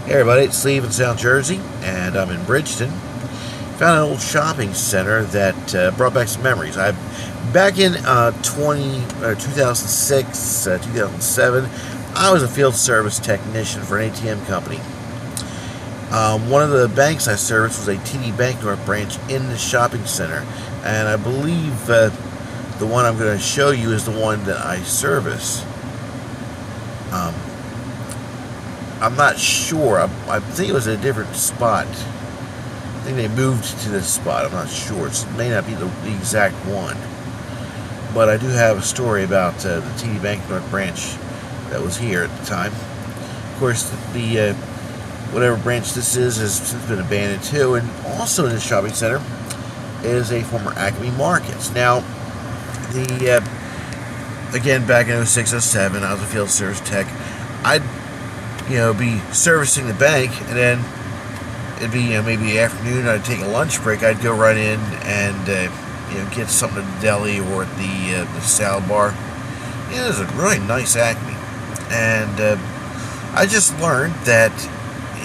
Hey everybody, it's Steve in South Jersey, and I'm in Bridgeton. Found an old shopping center that brought back some memories. Back in 2006, 2007, I was a field service technician for an ATM company. One of the banks I serviced was a TD Bank North branch in the shopping center, and I believe the one I'm going to show you is the one that I service. I'm not sure. I think it was a different spot. I think they moved to this spot. I'm not sure. It may not be the exact one. But I do have a story about the TD Bank North branch that was here at the time. Of course, the whatever branch this is has since been abandoned too. And also in this shopping center is a former Acme Markets. Now, again, back in 06, 07, I was a field service tech. I'd be servicing the bank, and then it'd be maybe afternoon. I'd take a lunch break. I'd go right in and get something at the deli or at the salad bar. It was a really nice Acme, and I just learned that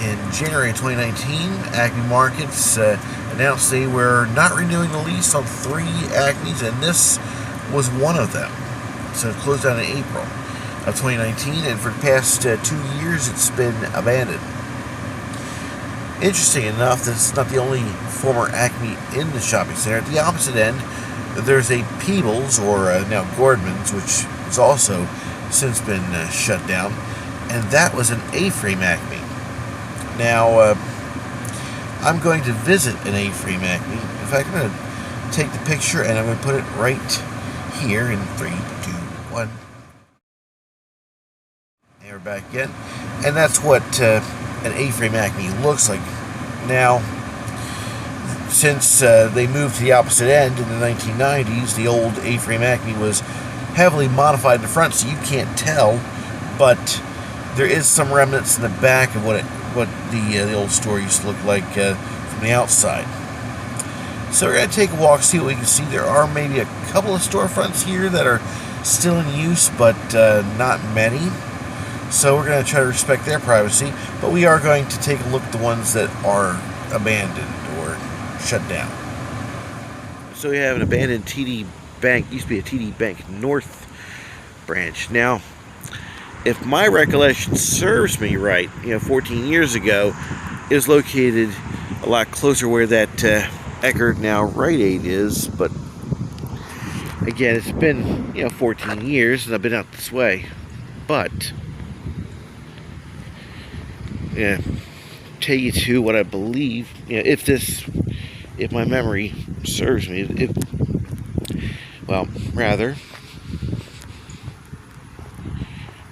in January 2019, Acme Markets announced they were not renewing the lease on 3 Acmes, and this was one of them. So it closed down in April of 2019, and for the past 2 years it's been abandoned. Interesting enough, this is not the only former Acme in the shopping center. At the opposite end, there's a Peebles, or now Gordman's, which has also since been shut down, and that was an A-frame Acme. Now, I'm going to visit an A-frame Acme. In fact, I'm going to take the picture and I'm going to put it right here in 3, 2, 1. And we're back again. And that's what an A-frame Acme looks like. Now, since they moved to the opposite end in the 1990s, the old A-frame Acme was heavily modified in the front, so you can't tell, but there is some remnants in the back of what the old store used to look like from the outside. So we're going to take a walk, see what we can see. There are maybe a couple of storefronts here that are still in use, but not many. So we're going to try to respect their privacy, but we are going to take a look at the ones that are abandoned or shut down. So we have an abandoned TD Bank, used to be a TD Bank North branch. Now, if my recollection serves me right, 14 years ago, it was located a lot closer where that Eckerd, now Rite Aid, is. But again, it's been 14 years and I've been out this way. But tell you to what I believe, if my memory serves me,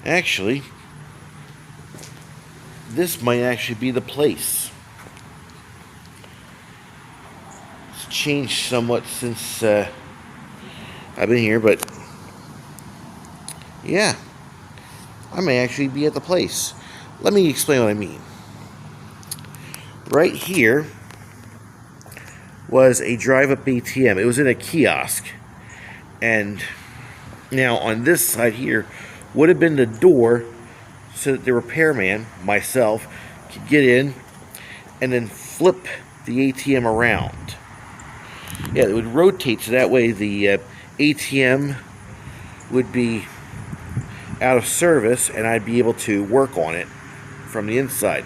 actually, this might actually be the place. It's changed somewhat since I've been here, but yeah, I may actually be at the place. Let me explain what I mean. Right here was a drive-up ATM. It was in a kiosk. And now on this side here would have been the door so that the repairman, myself, could get in and then flip the ATM around. Yeah, it would rotate so that way the ATM would be out of service and I'd be able to work on it from the inside.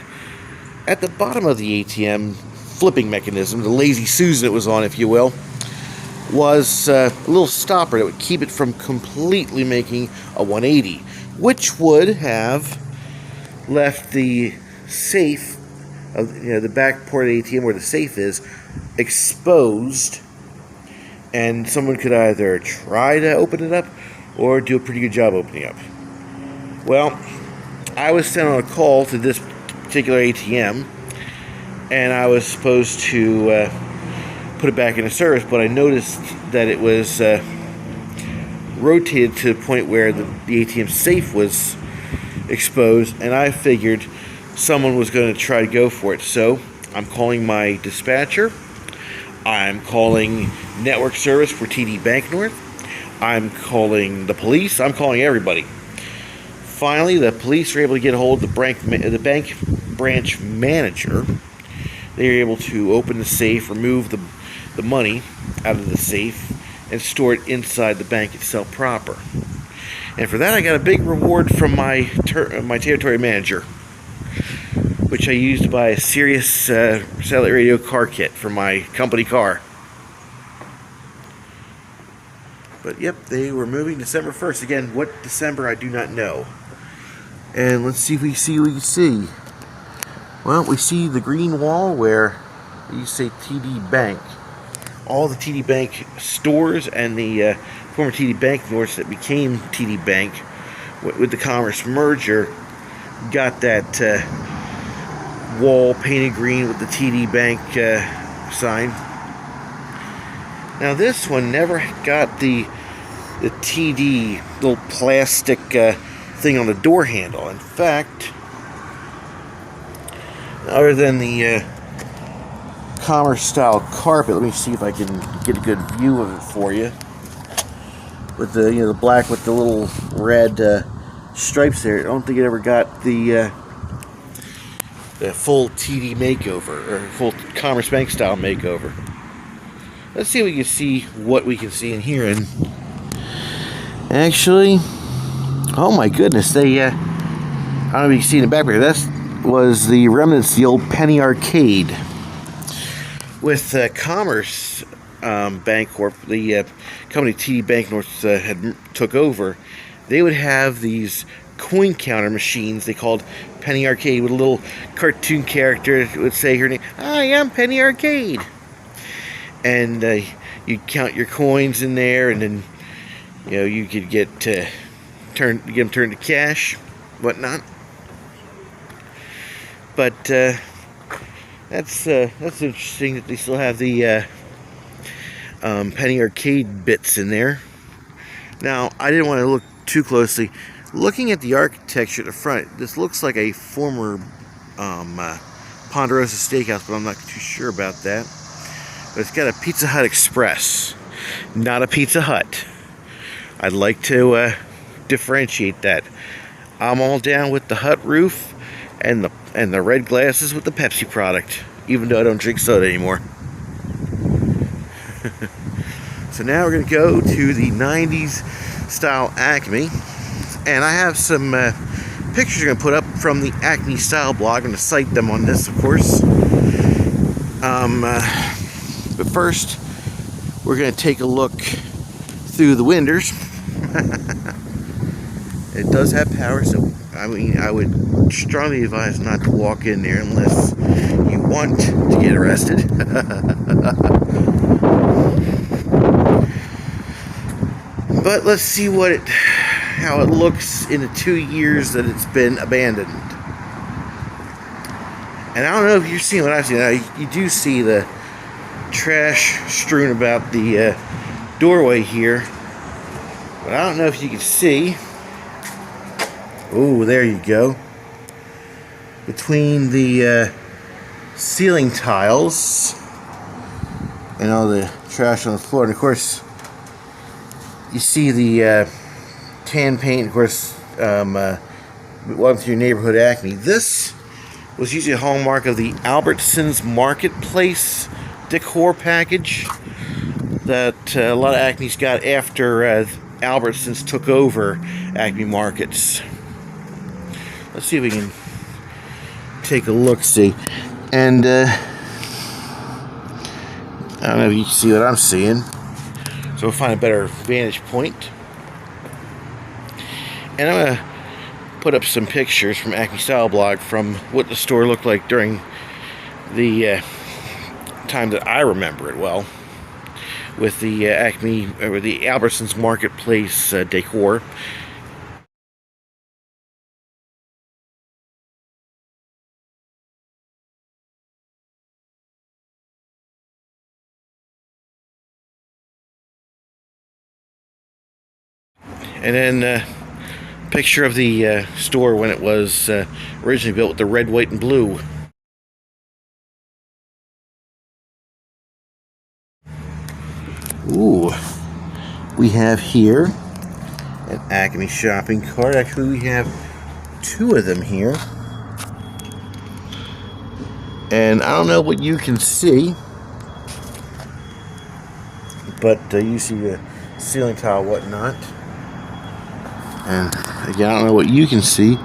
At the bottom of the ATM flipping mechanism, the lazy Susan it was on, if you will, was a little stopper that would keep it from completely making a 180, which would have left the safe, the back part of the ATM where the safe is, exposed, and someone could either try to open it up or do a pretty good job opening up. Well, I was sent on a call to this particular ATM, and I was supposed to put it back into service, but I noticed that it was rotated to the point where the ATM safe was exposed, and I figured someone was going to try to go for it. So I'm calling my dispatcher, I'm calling network service for TD Bank North, I'm calling the police, I'm calling everybody. Finally, the police were able to get a hold of the bank branch manager. They were able to open the safe, remove the money out of the safe, and store it inside the bank itself proper. And for that, I got a big reward from my territory manager, which I used to buy a Sirius satellite radio car kit for my company car. But yep, they were moving December 1st. Again, what December, I do not know. And let's see if we see what we see. Well, we see the green wall where you say TD Bank. All the TD Bank stores and the former TD Bank notes that became TD Bank with the Commerce merger got that wall painted green with the TD Bank sign. Now this one never got the TD little plastic thing on the door handle. In fact, other than the Commerce style carpet, let me see if I can get a good view of it for you. With the the black with the little red stripes there, I don't think it ever got the full TD makeover or full Commerce Bank style makeover. Let's see if we can see what we can see in here. And actually, oh my goodness, they I don't know if you can see in the back there. That was the remnants of the old Penny Arcade. With Commerce Bancorp, the company TD Bank North had took over, they would have these coin counter machines they called Penny Arcade with a little cartoon character that would say her name, "I am Penny Arcade." And you'd count your coins in there, and then you could get them turned to cash, whatnot. But that's interesting that they still have the Penny Arcade bits in there. Now, I didn't want to look too closely. Looking at the architecture at the front, this looks like a former Ponderosa Steakhouse, but I'm not too sure about that. But it's got a Pizza Hut Express, not a Pizza Hut. I'd like to differentiate that. I'm all down with the Hut roof and the red glasses with the Pepsi product, even though I don't drink soda anymore. So now we're going to go to the 90s style Acme, and I have some pictures I'm going to put up from the Acme style blog. I'm going to cite them on this, of course. But first, we're going to take a look through the windows. It does have power, so I mean, I would strongly advise not to walk in there unless you want to get arrested. But let's see how it looks in the 2 years that it's been abandoned. And I don't know if you're seeing what I've seen. Now, you do see the trash strewn about the doorway here, but I don't know if you can see. Oh, there you go. Between the ceiling tiles and all the trash on the floor, and of course you see the tan paint, of course. Welcome to your neighborhood, Acme. This was usually a hallmark of the Albertsons Marketplace decor package that a lot of Acme's got after Albertsons took over Acme Markets. Let's see if we can take a look-see. And I don't know if you can see what I'm seeing. So we'll find a better vantage point. And I'm going to put up some pictures from Acme Style Blog from what the store looked like during the time that I remember it well, with the Acme, or the Albertsons Marketplace decor. And then picture of the store when it was originally built with the red, white, and blue. Ooh, we have here an Acme shopping cart. Actually, we have two of them here. And I don't know what you can see, but you see the ceiling tile, whatnot. And again, I don't know what you can see,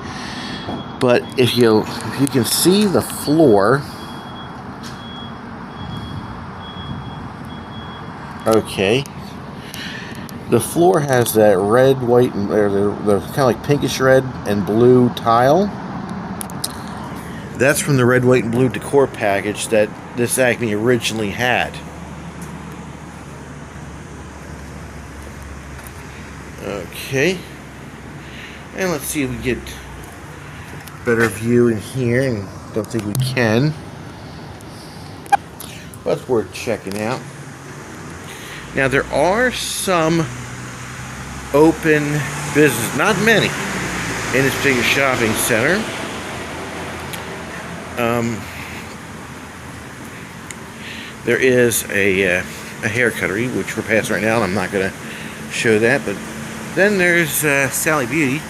but if you can see the floor, okay, the floor has that red, white, and the kind of like pinkish red and blue tile. That's from the red, white, and blue decor package that this Acme originally had. Okay. And let's see if we get a better view in here, and don't think we can. That's worth checking out. Now there are some open business, not many, in this big shopping center. There is a hair cuttery, which we're passing right now, and I'm not going to show that. But then there's Sally Beauty,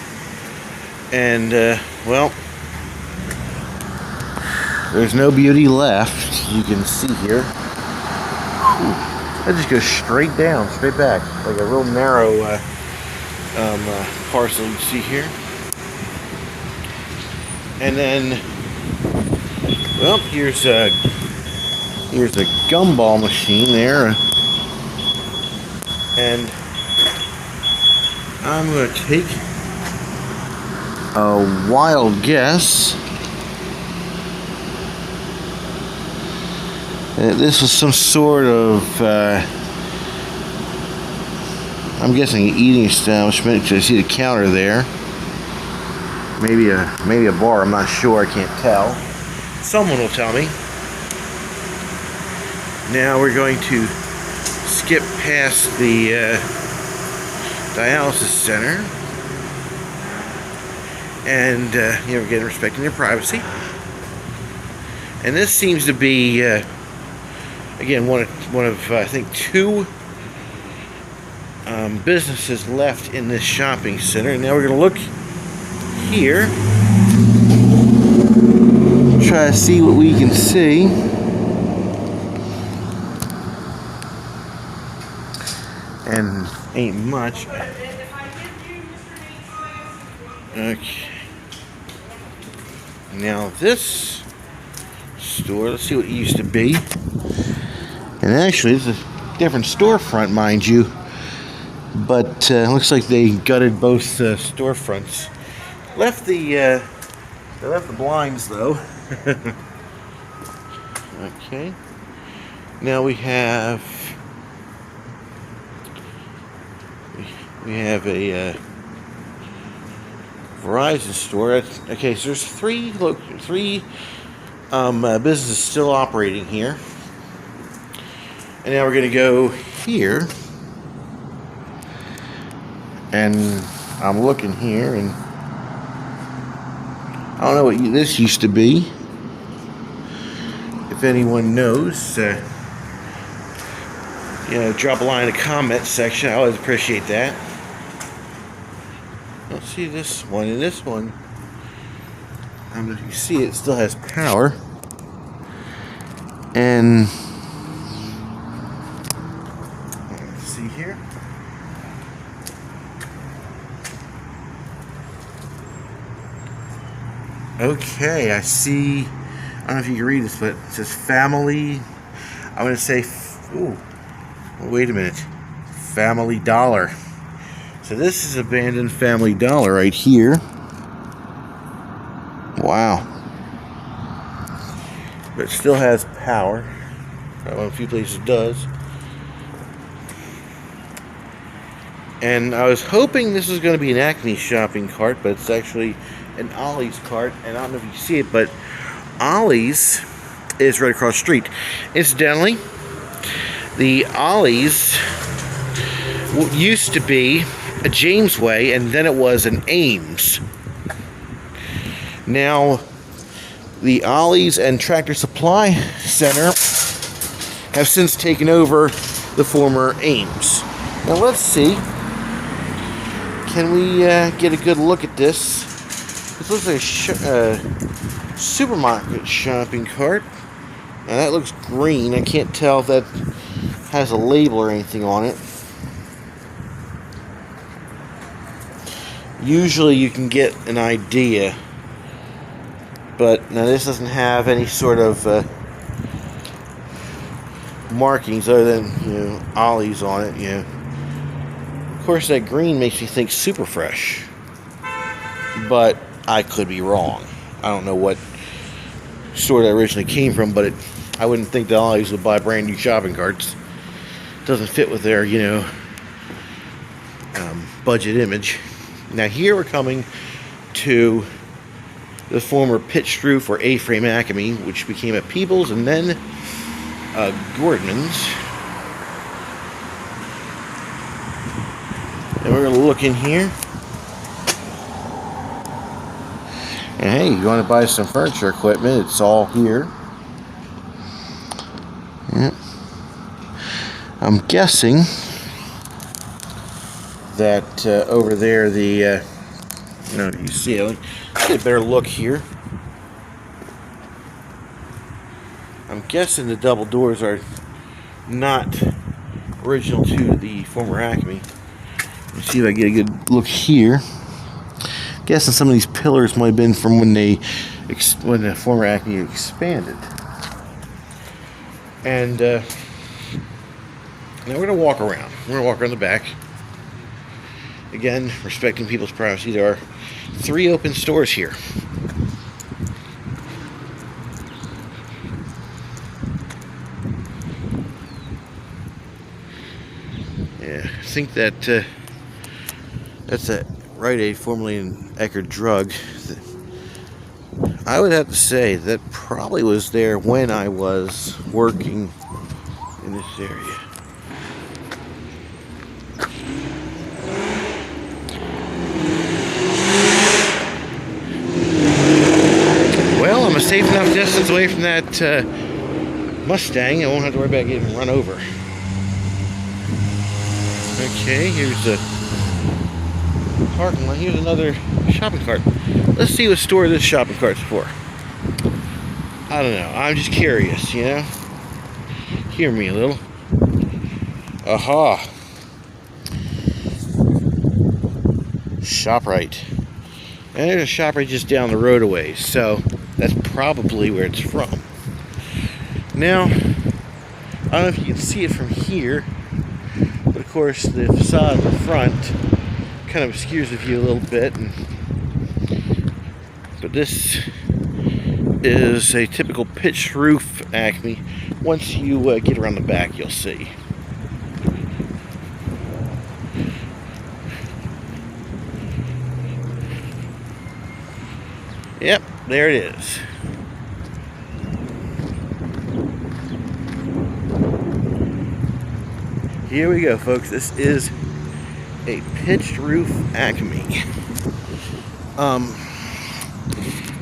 and well, there's no beauty left. You can see here. That just goes straight down, straight back, like a real narrow parcel you see here. And then, well, here's a gumball machine there, and I'm going to take a wild guess that this was some sort of, I'm guessing, an eating establishment. I see the counter there. Maybe a bar. I'm not sure. I can't tell. Someone will tell me. Now we're going to skip past the dialysis center, and again, respecting their privacy. And this seems to be again one of I think two businesses left in this shopping center. And now we're going to look here, try to see what we can see. And ain't much. Okay. Now this store, let's see what it used to be. And actually, it's a different storefront, mind you. But it looks like they gutted both storefronts. Left the blinds though. Okay. Now we have a Verizon store. Okay, so there's three businesses still operating here. And now we're going to go here. And I'm looking here, and I don't know what this used to be. If anyone knows, drop a line in the comment section. I always appreciate that. Let's see this one. And this one, I don't know if you see it, still has power. And let's see here. Okay, I see. I don't know if you can read this, but it says family. I'm going to say, wait a minute. Family Dollar. So this is abandoned Family Dollar right here. Wow. But it still has power. A few places does. And I was hoping this was going to be an Acme shopping cart, but it's actually an Ollie's cart. And I don't know if you see it, but Ollie's is right across the street. Incidentally, the Ollie's used to be a Jamesway, and then it was an Ames. Now, the Ollie's and Tractor Supply Center have since taken over the former Ames. Now let's see. Can we get a good look at this This looks like a supermarket shopping cart. Now that looks green. I can't tell if that has a label or anything on it. Usually you can get an idea, but now this doesn't have any sort of markings other than, olives on it, Of course, that green makes me think super fresh, but I could be wrong. I don't know what store that originally came from, but I wouldn't think the olives would buy brand new shopping carts. Doesn't fit with their, budget image. Now here we're coming to the former pitched roof or A-frame Acme, which became a Peebles and then Gordman's. And we're going to look in here. And hey, you want to buy some furniture equipment, it's all here. Yeah. I'm guessing that over there, you see it. Let's get a better look here. I'm guessing the double doors are not original to the former Acme. Let's see if I get a good look here. I'm guessing some of these pillars might have been from when the former Acme expanded. And now we're going to walk around. We're going to walk around the back. Again, respecting people's privacy. There are 3 open stores here. Yeah, I think that that's a Rite Aid, formerly an Eckerd Drug. I would have to say that probably was there when I was working in this area. Well, I'm a safe enough distance away from that Mustang. I won't have to worry about getting run over. Okay, here's the parking lot. Here's another shopping cart. Let's see what store this shopping cart's for. I don't know. I'm just curious, Hear me a little. Aha. ShopRite. And there's a ShopRite just down the road away, so that's probably where it's from. Now, I don't know if you can see it from here, but of course the facade in the front kind of obscures the view a little bit. But this is a typical pitched roof Acme. Once you get around the back, you'll see. Yep, there it is. Here we go, folks. This is a pitched roof Acme.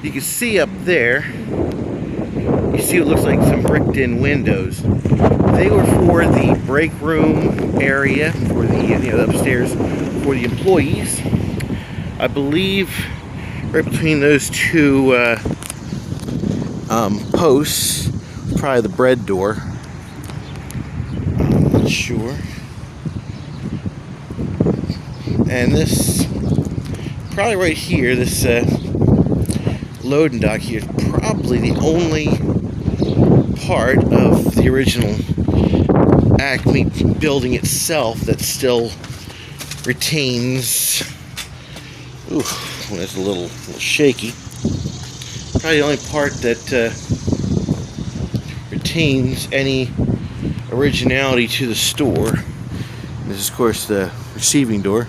You can see up there, you see what looks like some bricked in windows. They were for the break room area, for the upstairs for the employees. I believe right between those 2 posts, probably the bread door. I'm not sure. And this, probably right here, this loading dock here is probably the only part of the original Acme building itself that still retains. Ooh, that's a little shaky. Probably the only part that retains any originality to the store. This is, of course, the receiving door.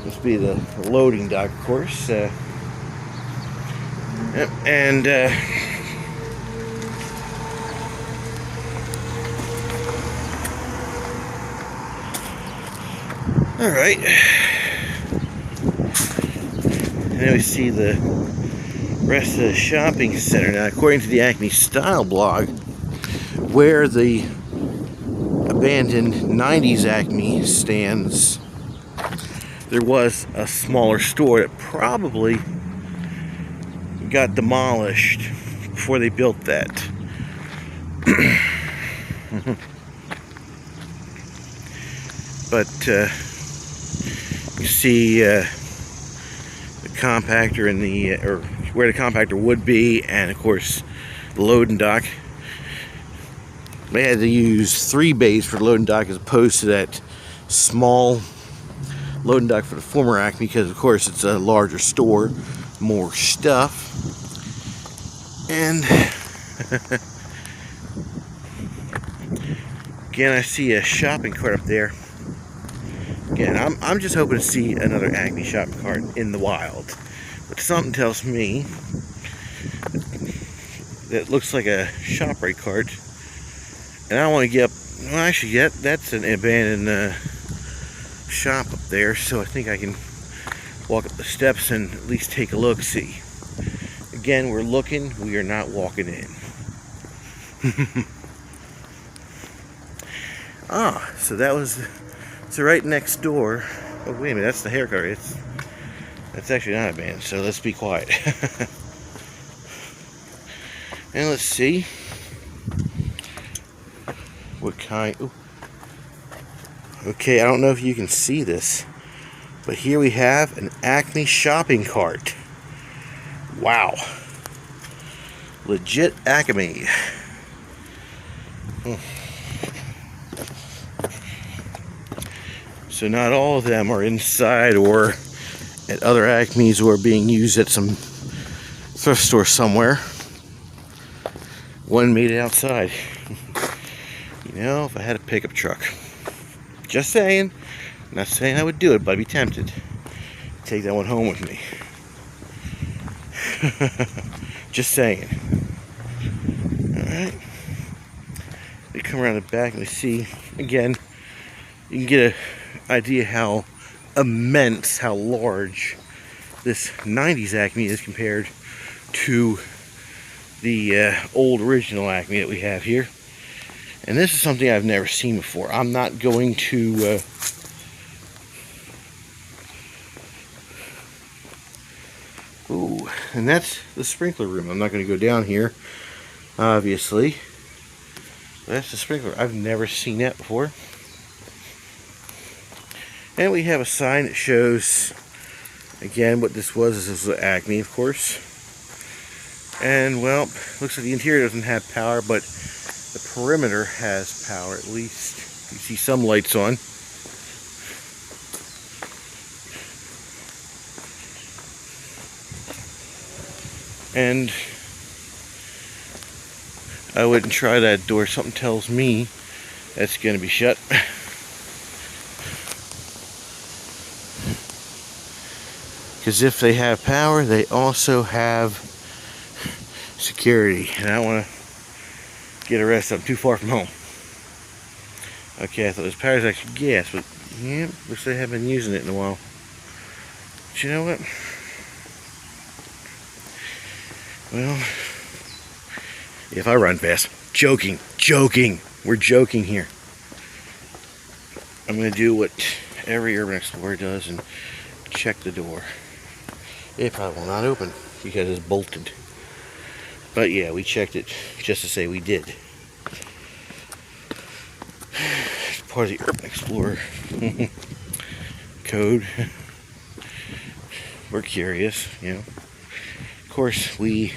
This would be the loading dock, of course. Yep, and all right. And then we see the rest of the shopping center. Now, according to the Acme Style blog, where the abandoned 90s Acme stands, there was a smaller store that probably got demolished before they built that. But you see the compactor in the, or where the compactor would be, and of course the loading dock. They had to use 3 bays for the loading dock as opposed to that small loading dock for the former Acme, because of course it's a larger store, more stuff. And again, I see a shopping cart up there. Again, I'm just hoping to see another Acme shopping cart in the wild. But something tells me that looks like a ShopRite cart. And I don't want to get up. Well, actually, that's an abandoned shop up there. So I think I can walk up the steps and at least take a look, see. Again, we're looking. We are not walking in. So that was... So right next door, oh wait a minute, that's the hair cart. That's actually not a band, so let's be quiet. And let's see what kind. Ooh. Okay, I don't know if you can see this, but here we have an Acme shopping cart. Wow, legit Acme. So not all of them are inside or at other Acmes or being used at some thrift store somewhere. One made it outside. You know, if I had a pickup truck. Just saying. I'm not saying I would do it, but I'd be tempted to take that one home with me. Just saying. Alright. We come around the back and we see, again, you can get an idea how immense, how large this 90s Acme is compared to the old original Acme that we have here. And this is something I've never seen before. I'm not going to ooh, and that's the sprinkler room. I'm not going to go down here, obviously. That's the sprinkler. I've never seen that before. And we have a sign that shows, again, what this was. This was Acme, of course. And, well, looks like the interior doesn't have power, but the perimeter has power, at least. You see some lights on. And I wouldn't try that door. Something tells me that's going to be shut. Because if they have power, they also have security. And I don't want to get arrested. I'm too far from home. Okay, I thought this power is actually gas, but yeah, looks like they haven't been using it in a while. But you know what? Well, if I run fast, joking, we're joking here. I'm going to do what every urban explorer does and check the door. It probably will not open because it's bolted. But yeah, we checked it just to say we did. It's part of the urban explorer code. We're curious, you know. Of course, we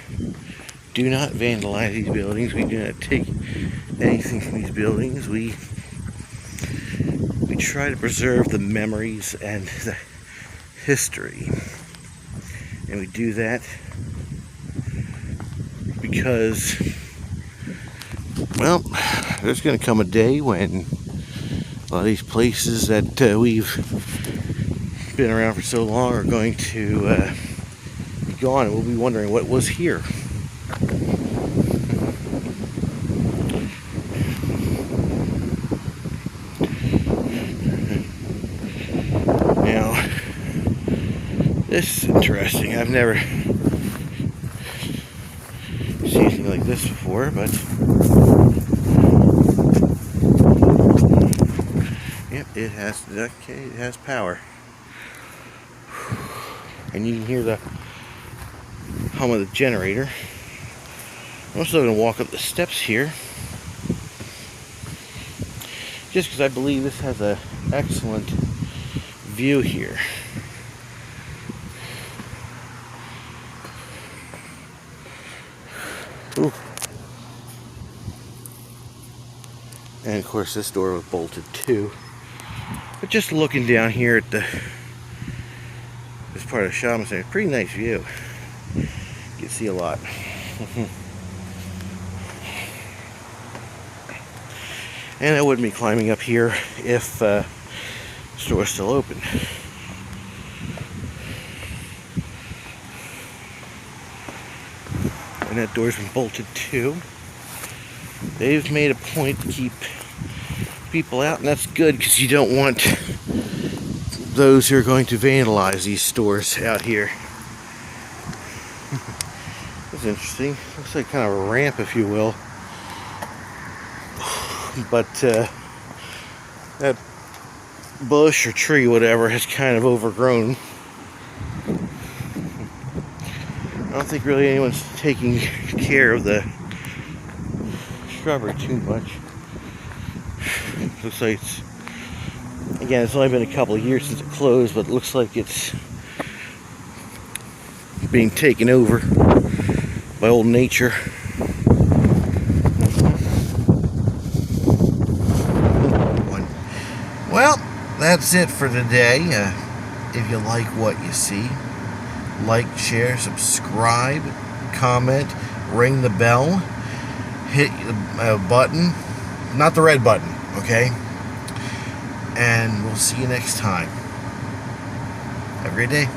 do not vandalize these buildings. We do not take anything from these buildings. We try to preserve the memories and the history. And we do that because, well, there's going to come a day when a lot of these places that we've been around for so long are going to be gone, and we'll be wondering what was here. Now, this is interesting. I've never seen anything like this before, but yep, it has, okay, it has power. and you can hear the hum of the generator. I'm also going to walk up the steps here, just because I believe this has an excellent view here. Ooh. And of course this door was bolted too. But just looking down here at this part of the shopping center, pretty nice view. You can see a lot. And I wouldn't be climbing up here if the store was still open. And that door's been bolted too. They've made a point to keep people out, and that's good because you don't want those who are going to vandalize these stores out here. That's interesting. Looks like kind of a ramp, if you will. But that bush or tree, whatever, has kind of overgrown. I don't think really anyone's taking care of the shrubbery too much. Looks like it's, again, it's only been a couple of years since it closed, but it looks like it's being taken over by old nature. Well, that's it for today. If you like what you see, like, share, subscribe, comment, ring the bell, hit the button, not the red button, okay? And we'll see you next time. Have a great day.